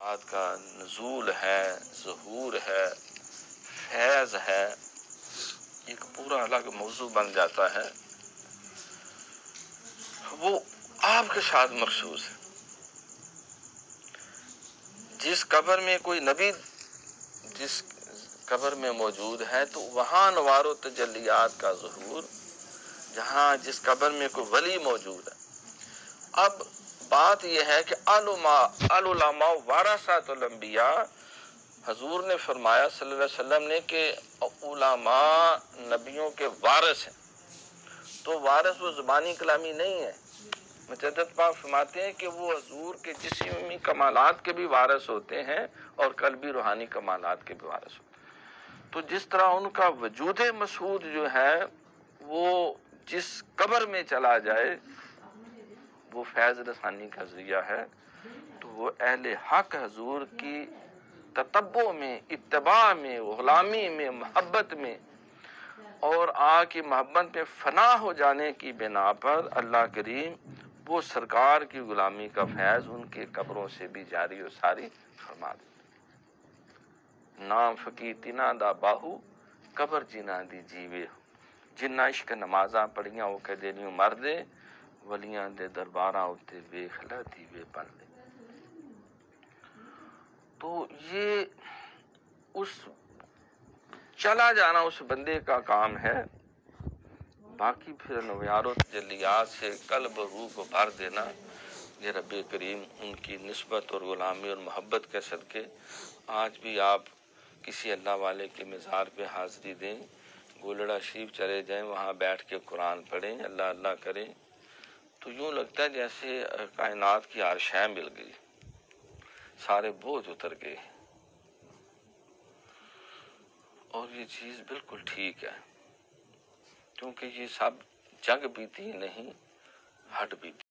आज का नज़ूल है, ज़हूर है, फैज़ है, एक पूरा अलग मौजू बन जाता है। वो आपके साथ मखसूस है। जिस कब्र में कोई नबी जिस कब्र में मौजूद है तो वहाँ नवारो तजल्लियात का ज़हूर, जहाँ जिस कब्र में कोई वली मौजूद है। अब बात यह है कि अल-उलमा वरासतुल अंबिया, हजूर ने फरमाया सल्लल्लाहु अलैहि वसल्लम ने कि उलमा नबियों के वारिस हैं। तो वारिस वो ज़ुबानी कलामी नहीं है। मुजद्दिद पाक फरमाते हैं कि वो हजूर के जिस्मी कमालात के भी वारिस होते हैं और कल्बी रूहानी कमालात के भी वारिस होते हैं। तो जिस तरह उनका वजूद मसूद जो है वो जिस कब्र में चला जाए वो फैज़ रसानी का ज़रिया है, तो वो अहले हक हजूर की ततब्बो में, इत्तबा में, गुलामी में, मोहब्बत में और आकी मोहब्बत में फना हो जाने की बिना पर अल्लाह करीम वो सरकार की गुलामी का फैज़ उनके कब्रों से भी जारी और सारी फरमा दे। नाम फ़कीर तिना दा बाहू कब्र जिना दी जीवे हो, जिन्ना इश्क नमाजा पढ़ियां वो कह देनी मर दे, वलियां दे दरबारां उत्ते वेखला दीवे बन दे। तो ये उस चला जाना उस बंदे का काम है। बाकी फिर नवारो तजल्लियात से कल्ब रूह को भर देना, ये रब्बे करीम उनकी निस्बत और गुलामी और मोहब्बत के सदके आज भी आप किसी अल्लाह वाले के मज़ार पे हाज़री दें, गोलड़ा शरीफ चले जाएं, वहाँ बैठ के कुरान पढ़ें, अल्लाह अल्लाह करें, तो यूँ लगता है जैसे कायनात की हर शय मिल गई, सारे बोझ उतर गए। और ये चीज़ बिल्कुल ठीक है, क्योंकि ये सब जग बीती नहीं, हट बीती।